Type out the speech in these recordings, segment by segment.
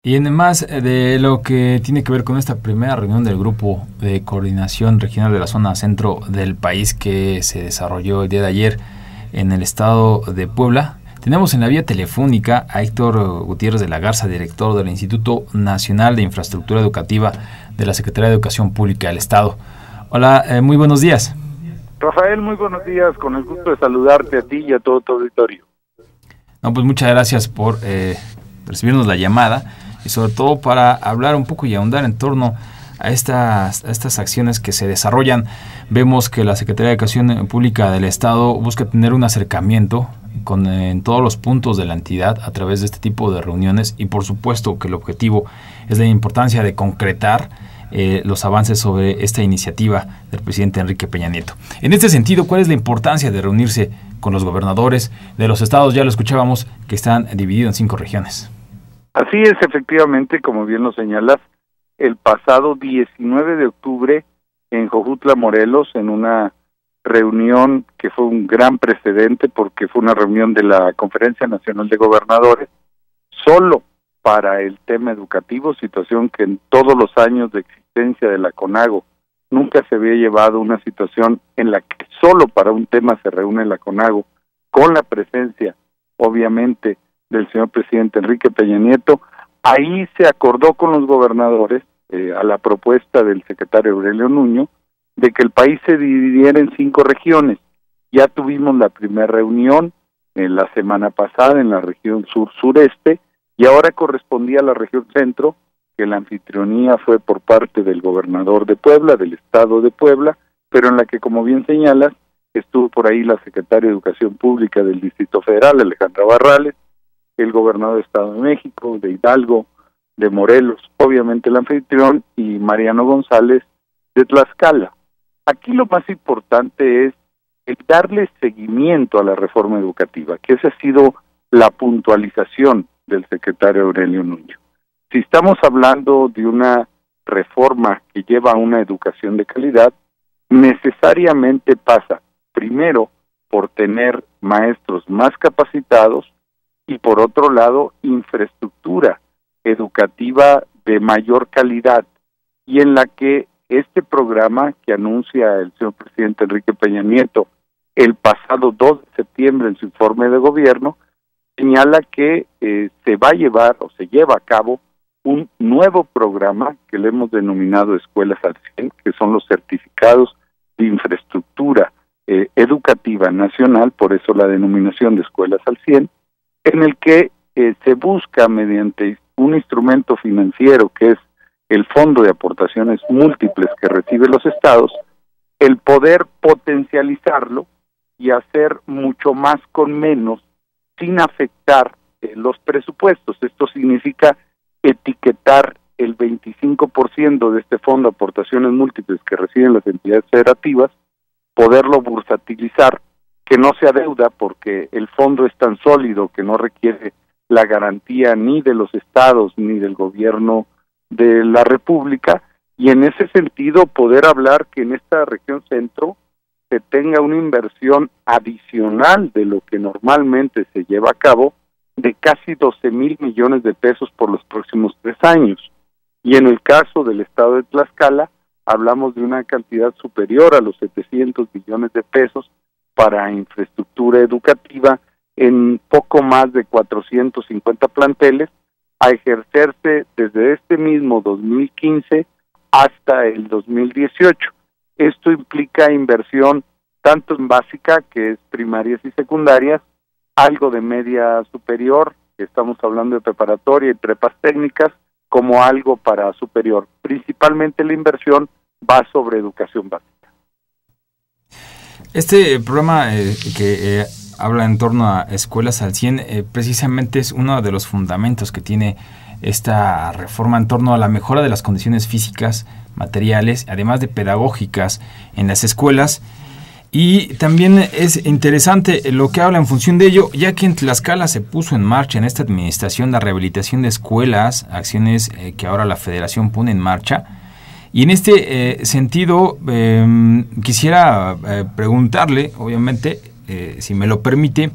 Y en más de lo que tiene que ver con esta primera reunión del Grupo de Coordinación Regional de la Zona Centro del país que se desarrolló el día de ayer en el estado de Puebla, tenemos en la vía telefónica a Héctor Gutiérrez de la Garza, director del Instituto Nacional de Infraestructura Educativa de la Secretaría de Educación Pública del Estado. Hola, muy buenos días. Rafael, muy buenos días, con el gusto de saludarte a ti y a todo tu auditorio. No, pues muchas gracias por recibirnos la llamada y sobre todo para hablar un poco y ahondar en torno a estas acciones que se desarrollan. Vemos que la Secretaría de Educación Pública del Estado busca tener un acercamiento en todos los puntos de la entidad a través de este tipo de reuniones y por supuesto que el objetivo es la importancia de concretar los avances sobre esta iniciativa del presidente Enrique Peña Nieto. En este sentido, ¿cuál es la importancia de reunirse con los gobernadores de los estados? Ya lo escuchábamos, que están divididos en 5 regiones. Así es, efectivamente, como bien lo señalas, el pasado 19 de octubre en Jojutla, Morelos, en una reunión que fue un gran precedente porque fue una reunión de la Conferencia Nacional de Gobernadores, solo para el tema educativo, situación que en todos los años de existencia de la CONAGO nunca se había llevado una situación en la que solo para un tema se reúne la CONAGO, con la presencia, obviamente, del señor presidente Enrique Peña Nieto. Ahí se acordó con los gobernadores, a la propuesta del secretario Aurelio Nuño, de que el país se dividiera en 5 regiones. Ya tuvimos la primera reunión en la semana pasada en la región sur-sureste, y ahora correspondía a la región centro, que la anfitrionía fue por parte del gobernador de Puebla, del estado de Puebla, pero en la que, como bien señalas, estuvo por ahí la secretaria de Educación Pública del Distrito Federal, Alejandra Barrales, el gobernador de Estado de México, de Hidalgo, de Morelos, obviamente el anfitrión, y Mariano González de Tlaxcala. Aquí lo más importante es el darle seguimiento a la reforma educativa, que esa ha sido la puntualización del secretario Aurelio Nuño. Si estamos hablando de una reforma que lleva a una educación de calidad, necesariamente pasa, primero, por tener maestros más capacitados y, por otro lado, infraestructura educativa de mayor calidad, y en la que este programa que anuncia el señor presidente Enrique Peña Nieto el pasado 2 de septiembre en su informe de gobierno, señala que se va a llevar o se lleva a cabo un nuevo programa que le hemos denominado Escuelas al 100, que son los certificados de infraestructura educativa nacional, por eso la denominación de Escuelas al 100, en el que se busca mediante un instrumento financiero que es el Fondo de Aportaciones Múltiples que reciben los estados, el poder potencializarlo y hacer mucho más con menos sin afectar los presupuestos. Esto significa etiquetar el 25% de este Fondo de Aportaciones Múltiples que reciben las entidades federativas, poderlo bursatilizar, que no sea deuda porque el fondo es tan sólido que no requiere la garantía ni de los estados ni del gobierno de la República, y en ese sentido poder hablar que en esta región centro se tenga una inversión adicional de lo que normalmente se lleva a cabo de casi 12,000 millones de pesos por los próximos 3 años. Y en el caso del estado de Tlaxcala, hablamos de una cantidad superior a los 700 millones de pesos para infraestructura educativa en poco más de 450 planteles, a ejercerse desde este mismo 2015 hasta el 2018. Esto implica inversión tanto en básica, que es primarias y secundarias, algo de media superior, que estamos hablando de preparatoria y prepas técnicas, como algo para superior. Principalmente la inversión va sobre educación básica. Este programa que habla en torno a Escuelas al 100, precisamente es uno de los fundamentos que tiene esta reforma en torno a la mejora de las condiciones físicas, materiales, además de pedagógicas en las escuelas. Y también es interesante lo que habla en función de ello, ya que en Tlaxcala se puso en marcha en esta administración la rehabilitación de escuelas, acciones que ahora la Federación pone en marcha. Y en este sentido, quisiera preguntarle, obviamente, si me lo permite,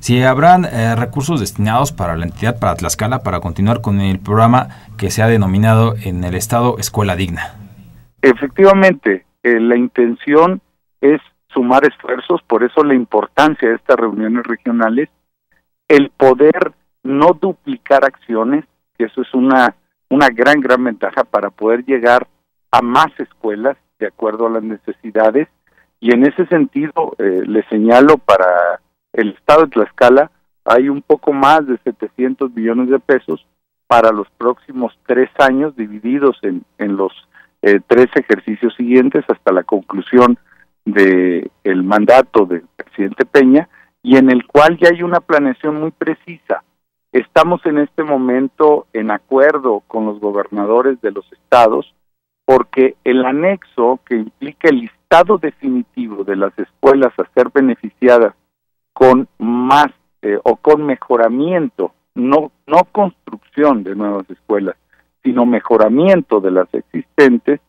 si habrán recursos destinados para la entidad, para Tlaxcala, para continuar con el programa que se ha denominado en el estado Escuela Digna. Efectivamente, la intención es sumar esfuerzos, por eso la importancia de estas reuniones regionales, el poder no duplicar acciones, que eso es una gran ventaja para poder llegar a más escuelas de acuerdo a las necesidades, y en ese sentido le señalo, para el estado de Tlaxcala hay un poco más de 700 millones de pesos para los próximos 3 años, divididos en los 3 ejercicios siguientes hasta la conclusión de el mandato del presidente Peña, y en el cual ya hay una planeación muy precisa. Estamos en este momento en acuerdo con los gobernadores de los estados, porque el anexo que implica el listado definitivo de las escuelas a ser beneficiadas con más o con mejoramiento, no construcción de nuevas escuelas, sino mejoramiento de las existentes,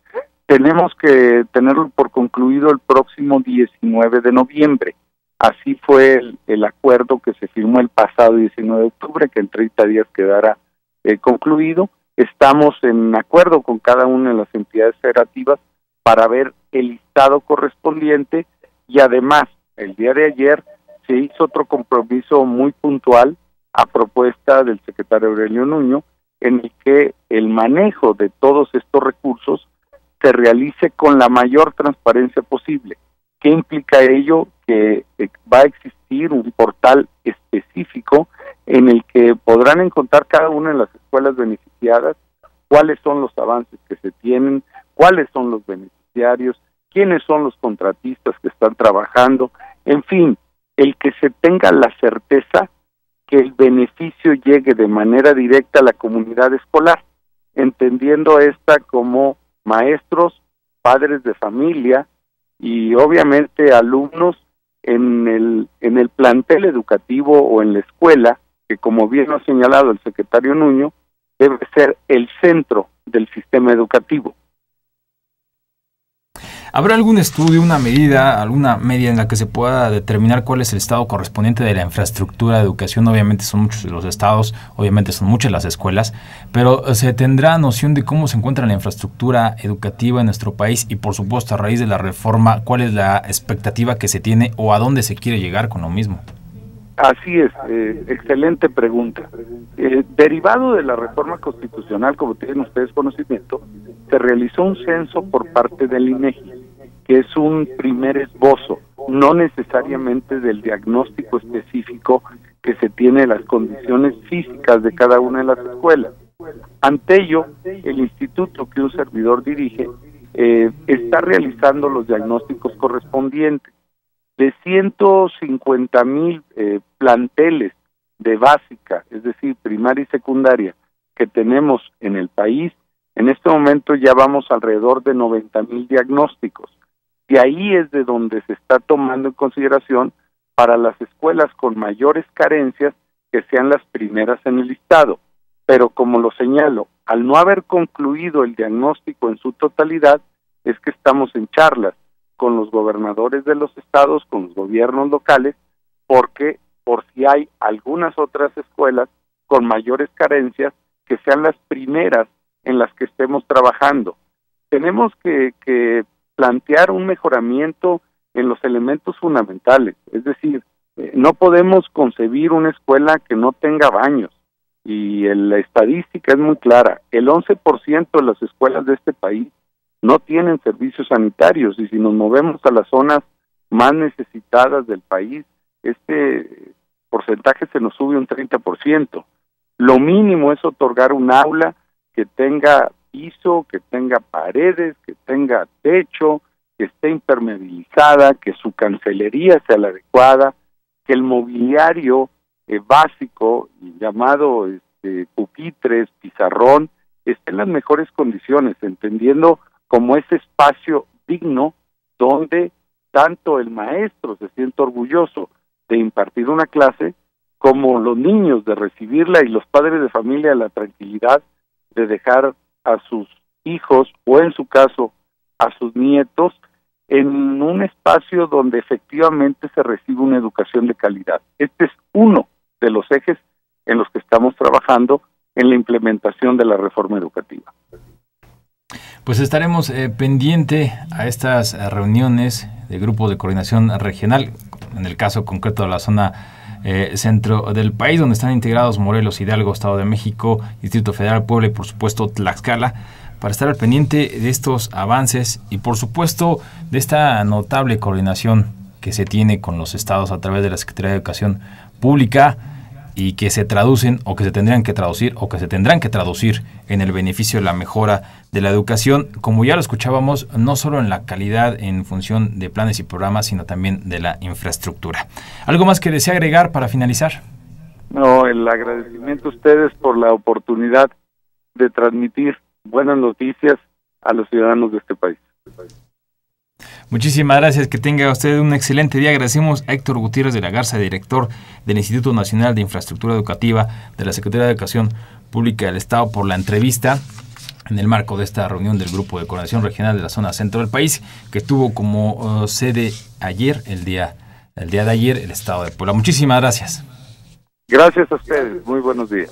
tenemos que tenerlo por concluido el próximo 19 de noviembre. Así fue el acuerdo que se firmó el pasado 19 de octubre, que en 30 días quedará concluido. Estamos en acuerdo con cada una de las entidades federativas para ver el listado correspondiente, y además el día de ayer se hizo otro compromiso muy puntual a propuesta del secretario Aurelio Nuño, en el que el manejo de todos estos recursos se realice con la mayor transparencia posible. ¿Qué implica ello? Que va a existir un portal específico en el que podrán encontrar cada una de las escuelas beneficiadas, cuáles son los avances que se tienen, cuáles son los beneficiarios, quiénes son los contratistas que están trabajando, en fin, el que se tenga la certeza que el beneficio llegue de manera directa a la comunidad escolar, entendiendo esta como maestros, padres de familia y obviamente alumnos en el plantel educativo o en la escuela, que como bien lo ha señalado el secretario Nuño, debe ser el centro del sistema educativo. ¿Habrá algún estudio, una medida, alguna media en la que se pueda determinar cuál es el estado correspondiente de la infraestructura de educación? Obviamente son muchos los estados, obviamente son muchas las escuelas, pero ¿se tendrá noción de cómo se encuentra la infraestructura educativa en nuestro país? Y por supuesto, a raíz de la reforma, ¿cuál es la expectativa que se tiene o a dónde se quiere llegar con lo mismo? Así es, excelente pregunta. Derivado de la reforma constitucional, como tienen ustedes conocimiento, se realizó un censo por parte del INEGI, que es un primer esbozo, no necesariamente del diagnóstico específico que se tiene de las condiciones físicas de cada una de las escuelas. Ante ello, el instituto que un servidor dirige está realizando los diagnósticos correspondientes. De 150,000 planteles de básica, es decir, primaria y secundaria, que tenemos en el país, en este momento ya vamos alrededor de 90,000 diagnósticos. Y ahí es de donde se está tomando en consideración para las escuelas con mayores carencias que sean las primeras en el listado. Pero como lo señalo, al no haber concluido el diagnóstico en su totalidad, es que estamos en charlas con los gobernadores de los estados, con los gobiernos locales, porque por si hay algunas otras escuelas con mayores carencias, que sean las primeras en las que estemos trabajando. Tenemos que plantear un mejoramiento en los elementos fundamentales, es decir, no podemos concebir una escuela que no tenga baños, y la estadística es muy clara, el 11% de las escuelas de este país no tienen servicios sanitarios, y si nos movemos a las zonas más necesitadas del país, este porcentaje se nos sube un 30%. Lo mínimo es otorgar un aula que tenga piso, que tenga paredes, que tenga techo, que esté impermeabilizada, que su cancelería sea la adecuada, que el mobiliario básico, llamado pupitres, pizarrón, esté en las mejores condiciones, entendiendo como ese espacio digno donde tanto el maestro se siente orgulloso de impartir una clase, como los niños de recibirla, y los padres de familia la tranquilidad de dejar a sus hijos, o en su caso a sus nietos, en un espacio donde efectivamente se recibe una educación de calidad. Este es uno de los ejes en los que estamos trabajando en la implementación de la reforma educativa. Pues estaremos pendiente a estas reuniones de grupos de coordinación regional, en el caso concreto de la zona centro del país, donde están integrados Morelos, Hidalgo, Estado de México, Distrito Federal, Puebla y por supuesto Tlaxcala, para estar al pendiente de estos avances y por supuesto de esta notable coordinación que se tiene con los estados a través de la Secretaría de Educación Pública y que se traducen o que se tendrán que traducir o que se tendrán que traducir en el beneficio de la mejora de la educación, como ya lo escuchábamos, no solo en la calidad en función de planes y programas, sino también de la infraestructura. ¿Algo más que desea agregar para finalizar? No, el agradecimiento a ustedes por la oportunidad de transmitir buenas noticias a los ciudadanos de este país. Muchísimas gracias, que tenga usted un excelente día. Agradecemos a Héctor Gutiérrez de la Garza, director del Instituto Nacional de Infraestructura Educativa de la Secretaría de Educación Pública del Estado, por la entrevista en el marco de esta reunión del Grupo de Coordinación Regional de la Zona Centro del país, que tuvo como sede ayer, el día de ayer, el Estado de Puebla. Muchísimas gracias. Gracias a ustedes, muy buenos días.